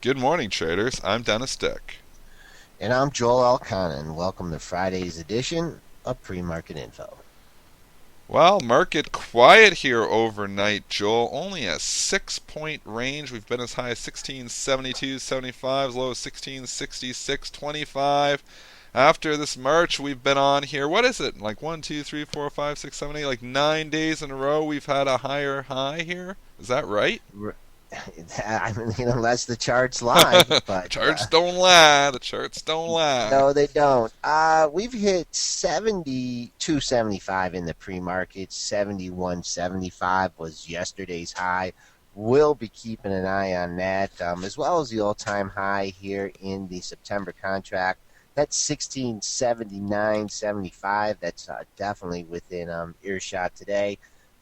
Good morning, traders. I'm Dennis Dick. And I'm Joel Alcana, and welcome to Friday's edition of Pre-Market Info. Well, market quiet here overnight, Joel. Only a 6 point range. We've been as high as 1672.75, as low as 1666.25. After this March we've been on here, what is it? Like 1, 2, 3, 4, 5, 6, 7, 8, like 9 days in a row we've had a higher high here. Is that right? I mean, unless the charts lie, The but charts don't lie. The charts don't lie. no, they don't. We've hit 72.75 in the pre-market. 71.75 was yesterday's high. We'll be keeping an eye on that, as well as the all-time high here in the September contract. That's 1679.75. That's definitely within earshot today.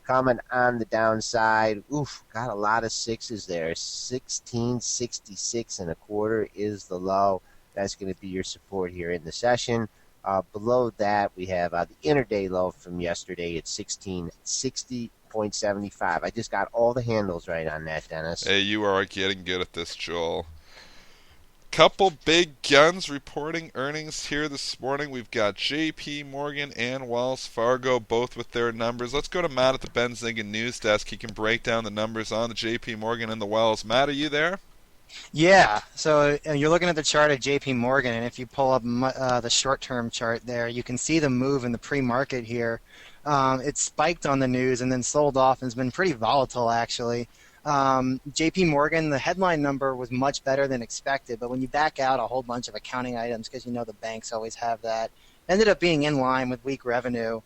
Coming on the downside, got a lot of sixes there. 1666 and a quarter is the low. That's going to be your support here in the session. Below that, we have the intraday low from yesterday at 1660.75. I just got all the handles right on that, Dennis. Hey, you are getting good at this, Joel. Couple big guns reporting earnings here this morning. We've got JP Morgan and Wells Fargo both with their numbers. Let's go to Matt at the Benzinga News Desk. He can break down the numbers on the JP Morgan and the Wells. Matt, are you there? Yeah, so you're looking at the chart at JP Morgan, and if you pull up the short-term chart there, you can see the move in the pre-market here. It spiked on the news and then sold off and has been pretty volatile, actually. JP Morgan, the headline number was much better than expected, but when you back out a whole bunch of accounting items, because you know the banks always have that, ended up being in line with weak revenue.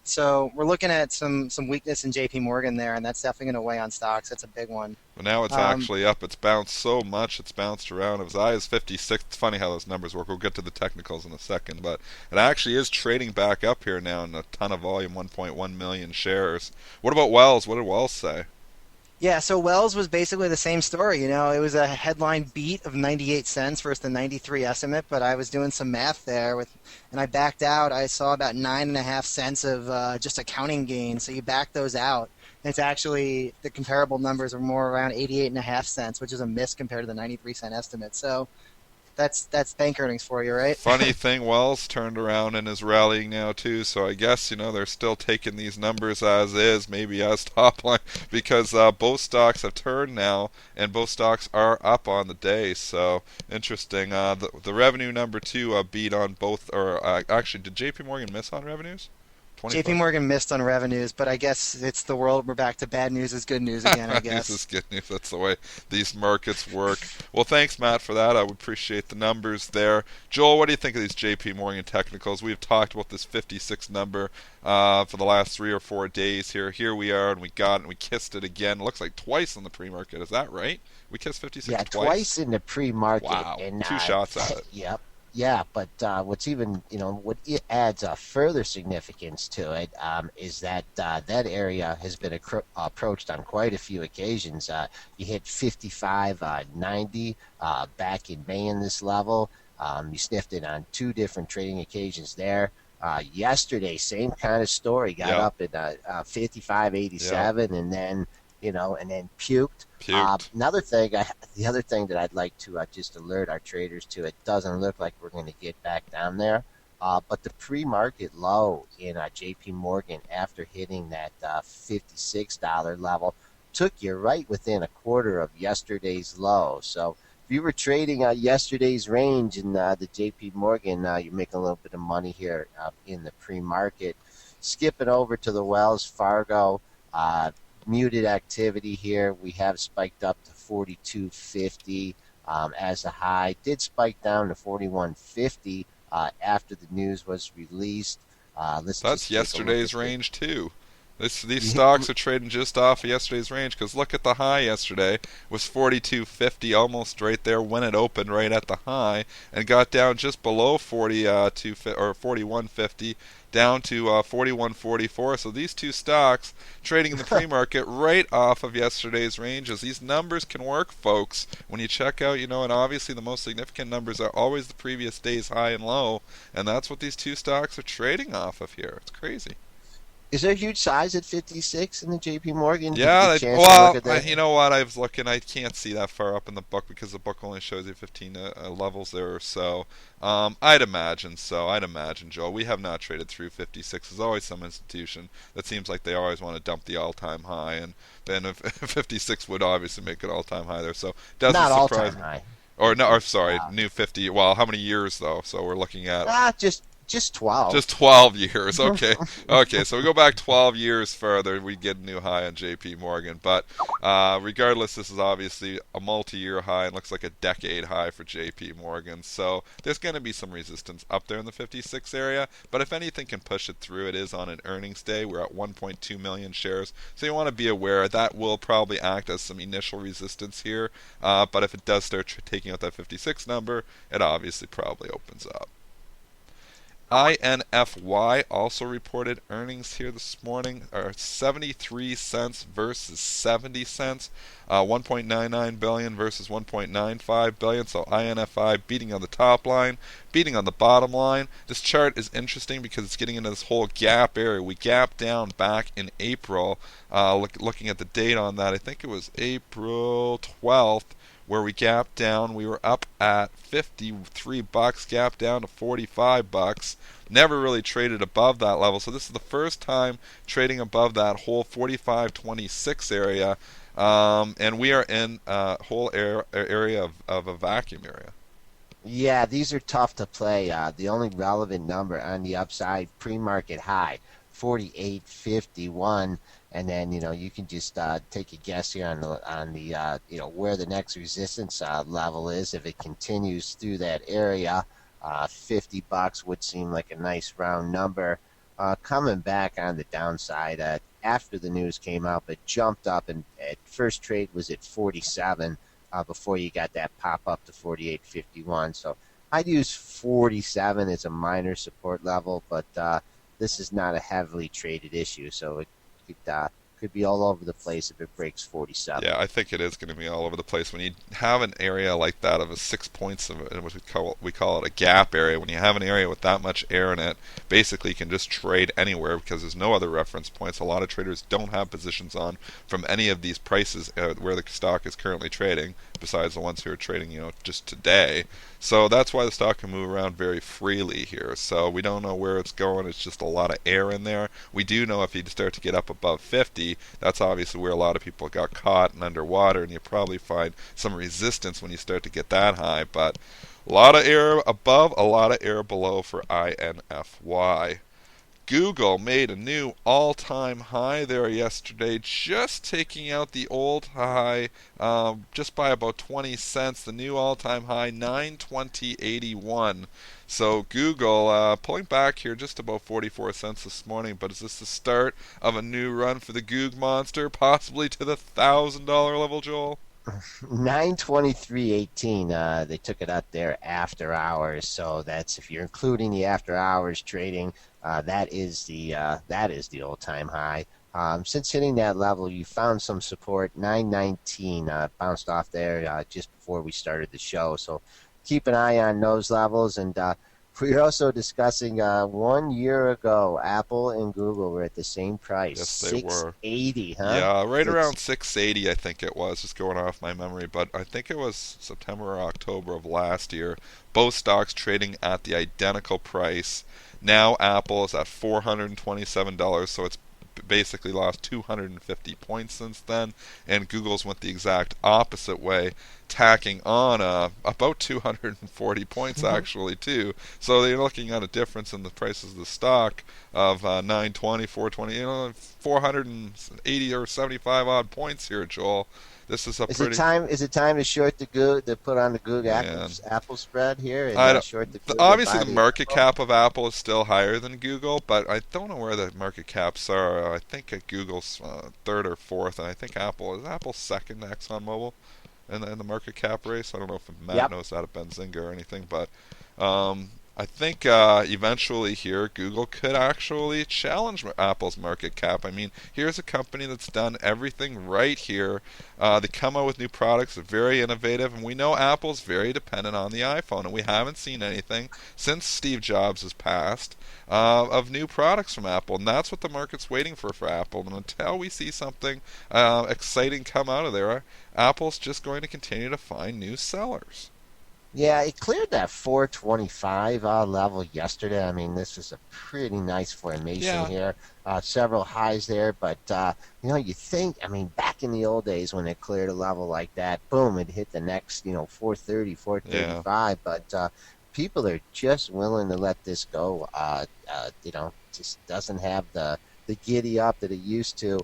So we're looking at some weakness in JP Morgan there, and that's definitely going to weigh on stocks. That's a big one. Well, now it's Um, actually up. It's bounced so much. It's bounced around. It was high as 56. It's funny how those numbers work. We'll get to the technicals in a second, but it actually is trading back up here now in a ton of volume, 1.1 million shares. What about Wells? What did Wells say? Yeah, so Wells was basically the same story. It was a headline beat of 98 cents versus the 93 estimate, but I was doing some math there and I backed out. I saw about 9.5 cents of just accounting gains. So you back those out. It's actually the comparable numbers are more around 88.5 cents, which is a miss compared to the 93-cent estimate. So that's bank earnings for you, right? Funny thing, Wells turned around and is rallying now too. So I guess they're still taking these numbers as is, maybe as top line, because both stocks have turned now, and both stocks are up on the day. So interesting. The revenue number two beat on both, or actually, did J.P. Morgan miss on revenues? JP 25. Morgan missed on revenues, but I guess it's the world. We're back to bad news is good news again, I News is guess. good news. That's the way these markets work. Well, thanks, Matt, for that. I would appreciate the numbers there. Joel, what do you think of these JP Morgan technicals? We've talked about this 56 number for the last 3 or 4 days here. Here we are, and we got it, and we kissed it again. It looks like twice on the pre-market. Is that right? We kissed 56 Yeah, twice? twice in the pre-market, Wow. and Two shots at it. yep, yeah. But what's even, what it adds further significance to it is that that area has been approached on quite a few occasions. You hit 55.90 back in May in this level. You sniffed it on two different trading occasions there. Yesterday, same kind of story. Got Yeah. up at Yeah. 55.87, and then and then puked. Puked. The other thing that I'd like to just alert our traders to, it doesn't look like we're going to get back down there. But the pre-market low in J.P. Morgan after hitting that $56 level took you right within a quarter of yesterday's low. So if you were trading yesterday's range in the J.P. Morgan, you're making a little bit of money here in the pre-market. Skipping over to the Wells Fargo. Muted activity here. We have spiked up to 42.50 as a high. Did spike down to 41.50 after the news was released. Let's That's just take a look yesterday's at the. range too. These stocks are trading just off of yesterday's range because look at the high yesterday was 42.50, almost right there when it opened right at the high, and got down just below 42 or 41.50 down to 41.44. So these two stocks trading in the pre-market right off of yesterday's ranges. These numbers can work, folks. When you check out, and obviously the most significant numbers are always the previous day's high and low, and that's what these two stocks are trading off of here. It's crazy. Is there a huge size at 56 in the JP Morgan? Did you get Yeah, a chance to look well, at that? you know what? I was looking. I can't see that far up in the book because the book only shows you 15 levels there or so. I'd imagine so. I'd imagine, Joel. We have not traded through 56. There's always some institution that seems like they always want to dump the all-time high, and then if 56 would obviously make an all-time high there. So it doesn't Not all surprise time me. high. Or no, or sorry, Wow. new 50. Well, how many years though? So we're looking at Just just 12. 12 years. Okay. Okay. So we go back 12 years further, we get a new high on JP Morgan. But regardless, this is obviously a multi year high and looks like a decade high for JP Morgan. So there's going to be some resistance up there in the 56 area. But if anything can push it through, it is on an earnings day. We're at 1.2 million shares. So you want to be aware that will probably act as some initial resistance here. But if it does start taking out that 56 number, it obviously probably opens up. INFY also reported earnings here this morning are 73 cents versus 70 cents, 1.99 billion versus 1.95 billion. So INFY beating on the top line, beating on the bottom line. This chart is interesting because it's getting into this whole gap area. We gapped down back in April. Looking at the date on that, I think it was April 12th where we gapped down. We were up at 53 bucks, gapped down to 45 bucks. Never really traded above that level. So this is the first time trading above that whole 45.26 area. And we are in a whole area of a vacuum area. Yeah, these are tough to play. The only relevant number on the upside, pre-market high, 48.51, and then you can just take a guess here on the where the next resistance level is. If it continues through that area, $50 would seem like a nice round number. Coming back on the downside after the news came out, but jumped up and at first trade was at 47. Before you got that pop up to 48.51. So I'd use 47 as a minor support level, but this is not a heavily traded issue, so it could be all over the place if it breaks 47. Yeah, I think it is going to be all over the place. When you have an area like that of a 6 points of what we call it a gap area. When you have an area with that much air in it, basically you can just trade anywhere because there's no other reference points. A lot of traders don't have positions on from any of these prices where the stock is currently trading, besides the ones who are trading, just today. So that's why the stock can move around very freely here. So we don't know where it's going. It's just a lot of air in there. We do know if you start to get up above 50, that's obviously where a lot of people got caught and underwater, and you probably find some resistance when you start to get that high. But a lot of air above, a lot of air below for INFY. Google made a new all-time high there yesterday, just taking out the old high just by about 20 cents. The new all-time high, 920.81. So Google pulling back here just about 44 cents this morning. But is this the start of a new run for the Goog monster, possibly to the $1,000 level, Joel? 923.18. They took it up there after hours, so that's if you're including the after hours trading. That is the all-time high. Since hitting that level, you found some support. 919 bounced off there just before we started the show. So keep an eye on those levels. And we're also discussing 1 year ago, Apple and Google were at the same price. Yes, they were. 680, huh? Yeah, right around 680, I think it was, just going off my memory. But I think it was September or October of last year. Both stocks trading at the identical price. Now Apple is at $427, so it's basically lost 250 points since then, and Google's went the exact opposite way, tacking on about 240 points actually too. So they're looking at a difference in the prices of the stock of 920, 420, 480 or 75 odd points here, Joel. This is a Is pretty. it time to short the Goog to put on the Goog Man. Apple spread here and I don't, short the Goog? obviously, the market cap of Apple is still higher than Google, but I don't know where the market caps are. I think at Google's third or fourth, and I think Apple's second to ExxonMobil in the market cap race. I don't know if Matt knows that at Benzinga or anything, but I think eventually here Google could actually challenge Apple's market cap. I mean, here's a company that's done everything right here. They come out with new products, they're very innovative, and we know Apple's very dependent on the iPhone, and we haven't seen anything since Steve Jobs has passed of new products from Apple, and that's what the market's waiting for Apple. And until we see something exciting come out of there, Apple's just going to continue to find new sellers. Yeah, it cleared that 425 level yesterday. I mean, this is a pretty nice formation Yeah, here. Several highs there, but you think, I mean, back in the old days when it cleared a level like that, boom, it hit the next, 430, yeah. 435. But people are just willing to let this go. Just doesn't have the giddy up that it used to.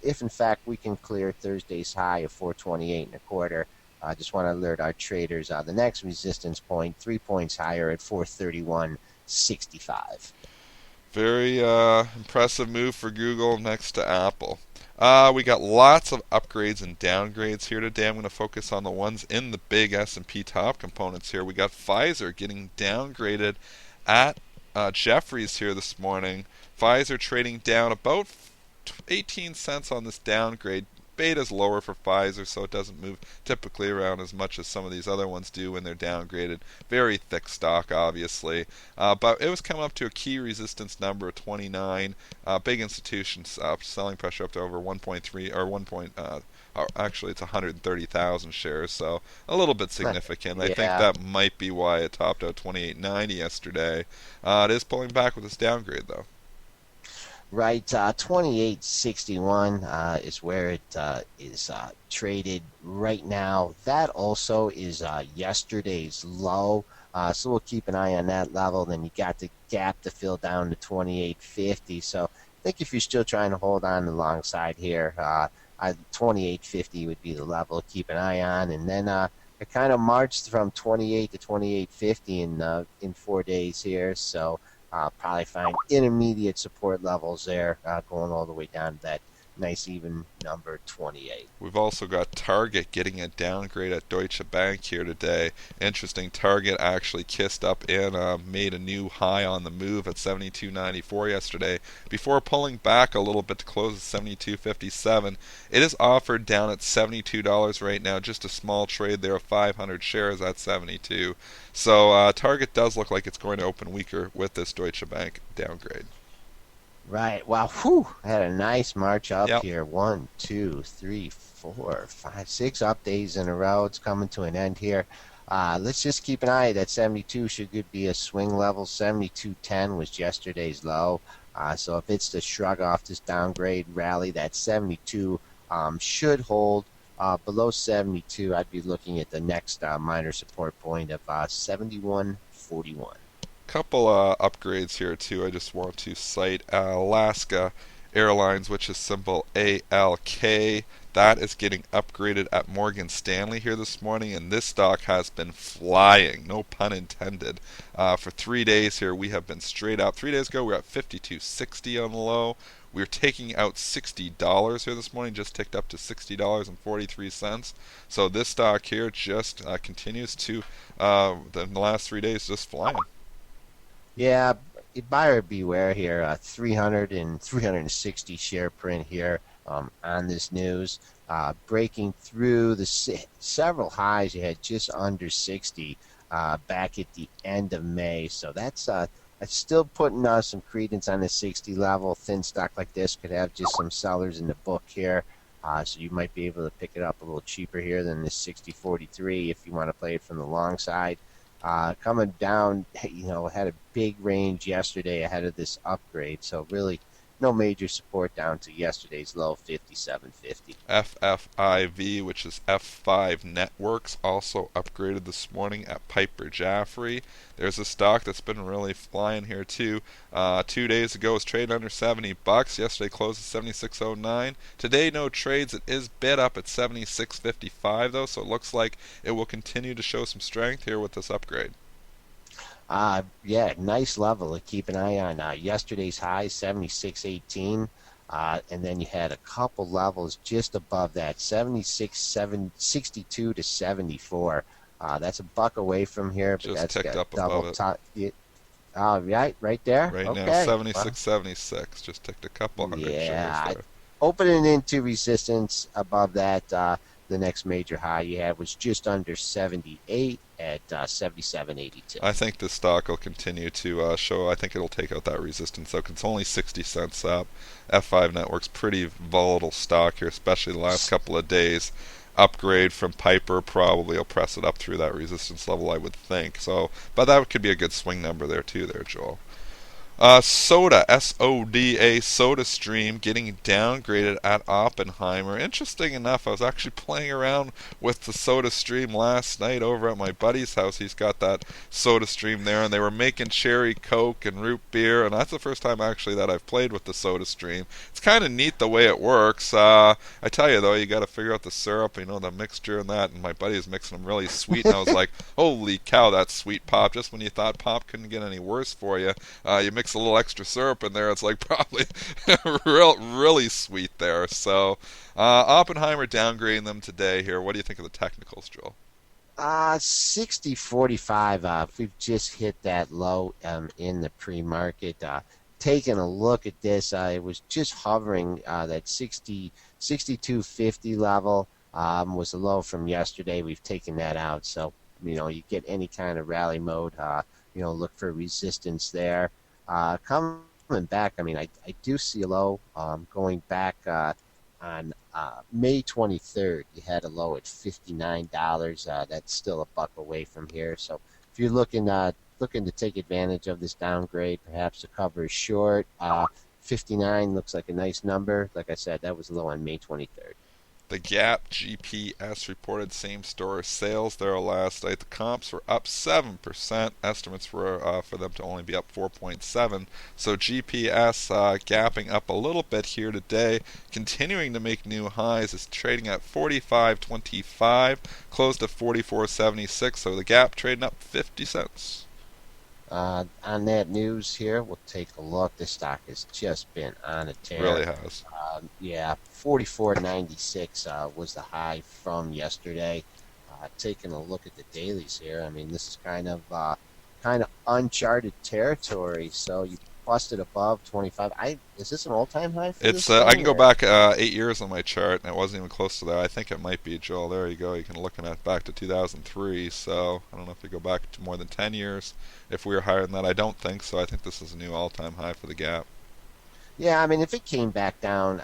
If in fact we can clear Thursday's high of 428 and a quarter. I just want to alert our traders the next resistance point, 3 points higher at 431.65. Very impressive move for Google next to Apple. We got lots of upgrades and downgrades here today. I'm going to focus on the ones in the big S&P top components here. We got Pfizer getting downgraded at Jefferies here this morning. Pfizer trading down about 18 cents on this downgrade. Beta's lower for Pfizer, so it doesn't move typically around as much as some of these other ones do when they're downgraded. Very thick stock, obviously. But it was coming up to a key resistance number of 29. Big institutions selling pressure up to over 1.3 or 1. Actually, it's 130,000 shares, so a little bit significant. I think Yeah. that might be why it topped out 28.90 yesterday. It is pulling back with this downgrade, though. Right, 2861 is where it is traded right now. That also is yesterday's low, so we'll keep an eye on that level. Then you got the gap to fill down to 2850. So I think if you're still trying to hold on the long side here, 2850 would be the level to keep an eye on. And then it kind of marched from 28 to 2850 in 4 days here. So probably find intermediate support levels there, going all the way down to that nice even number 28. We've also got Target getting a downgrade at Deutsche Bank here today. Interesting, Target actually kissed up and made a new high on the move at 72.94 yesterday before pulling back a little bit to close at 72.57. It is offered down at $72 right now, just a small trade there of 500 shares at 72. So Target does look like it's going to open weaker with this Deutsche Bank downgrade. Right. Wow. Whew. Had a nice march up Yep. here. 1, 2, 3, 4, 5, 6 up days in a row. It's coming to an end here. Let's just keep an eye. That 72 should good be a swing level. 72.10 was yesterday's low. So if it's to shrug off this downgrade rally, that 72 should hold. Below 72, I'd be looking at the next minor support point of 71.41. Couple upgrades here too. I just want to cite Alaska Airlines, which is symbol ALK. That is getting upgraded at Morgan Stanley here this morning, and this stock has been flying, no pun intended. For 3 days here, we have been straight up. 3 days ago, we were at 52.60 on the low. We are taking out $60 here this morning, just ticked up to $60.43. So this stock here just continues to, in the last 3 days, just flying. Yeah, buyer beware here. 300 and 360 share print here on this news. Breaking through the several highs you had just under 60 back at the end of May. So that's still putting some credence on the 60 level. Thin stock like this could have just some sellers in the book here. So you might be able to pick it up a little cheaper here than this 60.43 if you want to play it from the long side. Coming down, had a big range yesterday ahead of this upgrade. So really no major support down to yesterday's low, 57.50. FFIV, which is F5 Networks, also upgraded this morning at Piper Jaffray. There's a stock that's been really flying here too. 2 days ago it was trading under $70. Yesterday closed at 76.09. Today no trades. It is bid up at 76.55 though, so it looks like it will continue to show some strength here with this upgrade. Yeah, nice level to keep an eye on. Yesterday's high, 76.18. And then you had a couple levels just above that, 62 to 74. That's a buck away from here, but Just that's ticked got up above double it. top. Right there. Right now, Okay. Well, 76.76. Just ticked a couple hundred shares yeah. there. Opening into resistance above that, the next major high you had was just under 78 at 77.82. I think this stock will continue to show. I think it'll take out that resistance, though. 'Cause it's only 60 cents up. F5 Network's pretty volatile stock here, especially the last couple of days. Upgrade from Piper probably will press it up through that resistance level, I would think. So, but that could be a good swing number there too, there, Joel. Soda, SODA, SodaStream getting downgraded at Oppenheimer. Interesting enough, I was actually playing around with the SodaStream last night over at my buddy's house. He's got that SodaStream there, and they were making cherry Coke and root beer, and that's the first time actually that I've played with the SodaStream. It's kind of neat the way it works. I tell you though, you got to figure out the syrup, the mixture and that, and my buddy is mixing them really sweet, and I was like, holy cow, that's sweet pop. Just when you thought pop couldn't get any worse for you, you mix a little extra syrup in there, it's like probably really sweet there. So Oppenheimer downgrading them today here. What do you think of the technicals, Joel? 60.45. We've just hit that low in the pre-market. Taking a look at this, it was just hovering that 62.50 level was the low from yesterday. We've taken that out. So, you get any kind of rally mode, look for resistance there. Coming back, I do see a low going back on May 23rd. You had a low at $59. That's still a buck away from here. So if you're looking to take advantage of this downgrade, perhaps the cover is short. 59 looks like a nice number. Like I said, that was low on May 23rd. The Gap GPS reported same-store sales there last night. The comps were up 7%. Estimates were for them to only be up 4.7. So GPS gapping up a little bit here today, continuing to make new highs. Is trading at 45.25, closed at 44.76. So the Gap trading up 50 cents. On that news here, we'll take a look. This stock has just been on a tear. Really has. 44.96 was the high from yesterday. Taking a look at the dailies here, this is kind of uncharted territory. So you busted above 25. Is this an all-time high for this I can thing, go or? back 8 years on my chart, and it wasn't even close to that. I think it might be, Joel. There you go. You can look at back to 2003. So I don't know if you go back to more than 10 years. If we were higher than that, I don't think so. I think this is a new all-time high for the Gap. Yeah, if it came back down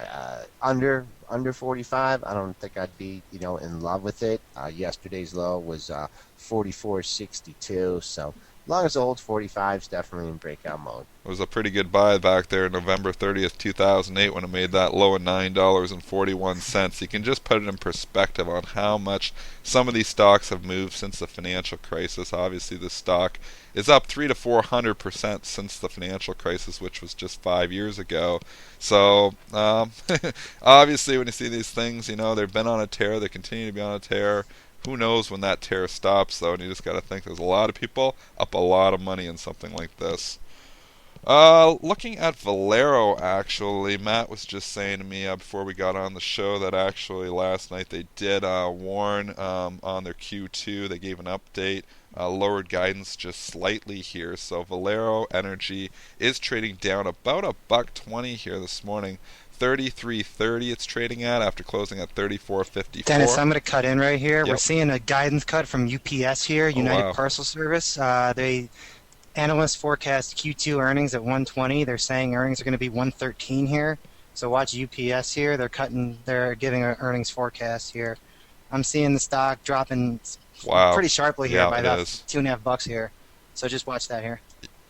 under 45, I don't think I'd be in love with it. Yesterday's low was 44.62, so as long as it holds 45, it's definitely in breakout mode. It was a pretty good buy back there November 30th, 2008 when it made that low of $9.41. You can just put it in perspective on how much some of these stocks have moved since the financial crisis. Obviously, this stock is up 300 to 400% since the financial crisis, which was just 5 years ago. So, obviously, when you see these things, they've been on a tear. They continue to be on a tear. Who knows when that tear stops, though, and you just got to think there's a lot of people up a lot of money in something like this. Looking at Valero, actually, Matt was just saying to me before we got on the show that actually last night they did warn on their Q2. They gave an update, lowered guidance just slightly here. So Valero Energy is trading down about $1.20 here this morning. 33.30 it's trading at after closing at 34.54. Dennis, I'm going to cut in right here. Yep. We're seeing a guidance cut from UPS here, United wow. Parcel Service. Analysts forecast Q2 earnings at 120. They're saying earnings are going to be 113 here. So watch UPS here. They're giving an earnings forecast here. I'm seeing the stock dropping pretty sharply here by about $2.50 here. So just watch that here.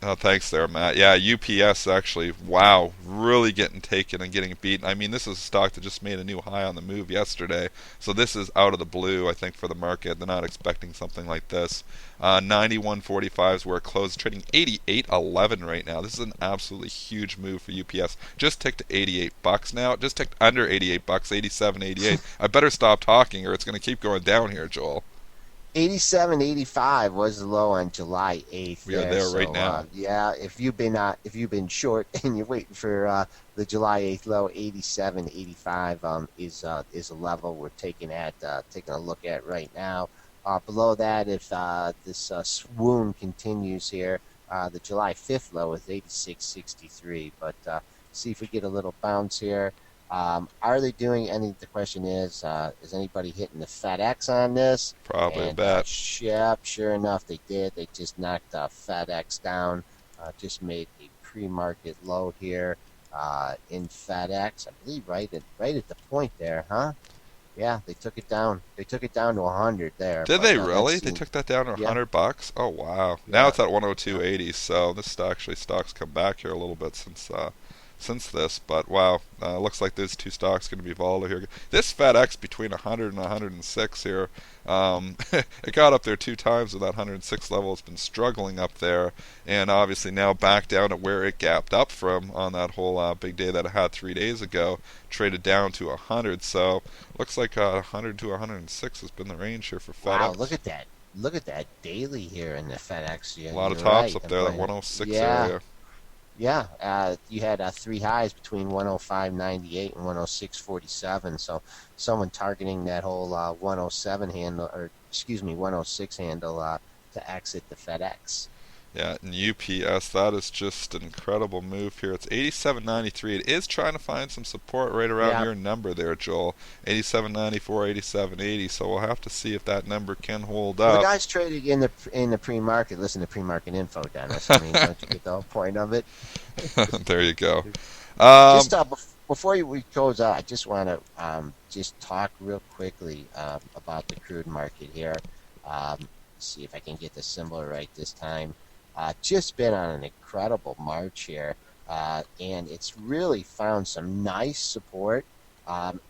Oh, thanks there, Matt. Yeah, UPS actually, really getting taken and getting beaten. This is a stock that just made a new high on the move yesterday. So this is out of the blue, I think, for the market. They're not expecting something like this. 91.45 is where it closed, trading 88.11 right now. This is an absolutely huge move for UPS. Just ticked to $88 now. Just ticked under $88, 87.88. I better stop talking or it's going to keep going down here, Joel. 87.85 was the low on July 8th. We are there right now. If you've been short and you're waiting for the July 8th low, 87.85 is a level we're taking a look at right now. Below that, if this swoon continues here, The July 5th low is 86.63. But see if we get a little bounce here. Are they doing any? The question is anybody hitting the FedEx on this? Probably a And bet. yep, sure enough, they did. They just knocked FedEx down. Just made a pre-market low here in FedEx. I believe right at the point there, huh? Yeah, they took it down. They took it down to 100 there. Did But they that really? They seemed, took that down to yeah, $100. Oh wow! Now yeah, it's at yeah. 102.80. So this stock's come back here a little bit since this. But wow, looks like those two stocks going to be volatile here. This FedEx between 100 and 106 here. It got up there two times with that 106 level. It's been struggling up there, and obviously now back down at where it gapped up from on that whole big day that it had 3 days ago. Traded down to 100. So looks like 100 to 106 has been the range here for Wow, FedEx. look at that daily here in the FedEx. A Yeah, lot of you're tops right. up I'm there, that going. 106 Yeah, area. yeah. You had three highs between 105.98 and 106.47. So someone targeting that whole 107 handle, or excuse me, 106 handle to exit the FedEx. Yeah, and UPS, that is just an incredible move here. It's 87.93. It is trying to find some support right around Yeah. your number there, Joel. 87.94, 87.80. So we'll have to see if that number can hold Well, the up. guys traded in the pre-market. Listen to pre-market info, Dennis. I mean, don't you get the whole point of it? There you go. Just Um, before we close out, I just want to just talk real quickly about the crude market here. See if I can get the symbol right this time. Just been on an incredible march here, and it's really found some nice support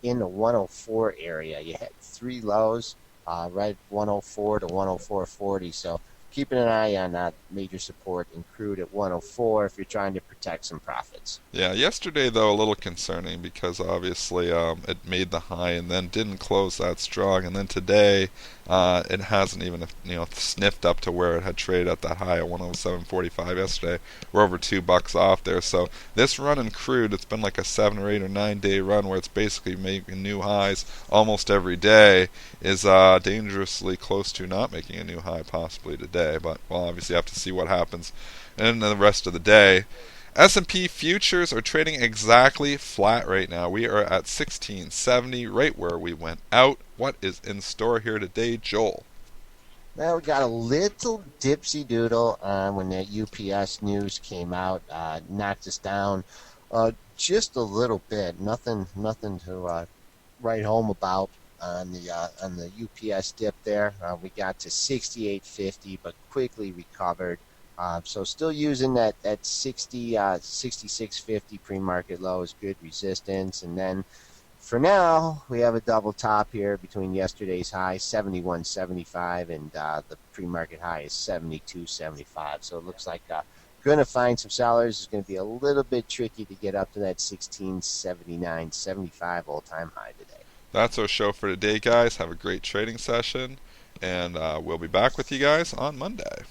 in the 104 area. You had three lows, right 104 to 104.40. So keeping an eye on that major support in crude at 104 if you're trying to protect some profits. Yeah, yesterday though a little concerning because obviously it made the high and then didn't close that strong, and then today it hasn't even sniffed up to where it had traded at that high at 107.45 yesterday. We're over $2 off there. So this run in crude, it's been like a 7 or 8 or 9 day run where it's basically making new highs almost every day. Is dangerously close to not making a new high possibly today, but we'll obviously have to see what happens in the rest of the day. S&P futures are trading exactly flat right now. We are at 1670, right where we went out. What is in store here today, Joel? Well, we got a little dipsy doodle when that UPS news came out, knocked us down just a little bit. Nothing to write home about on the UPS dip there. We got to 68.50, but quickly recovered. So still using that 66.50 pre-market low as good resistance, and then for now, we have a double top here between yesterday's high, 71.75, and the pre-market high is 72.75. So it looks like going to find some sellers. It's going to be a little bit tricky to get up to that 16.79.75 all-time high today. That's our show for today, guys. Have a great trading session, and we'll be back with you guys on Monday.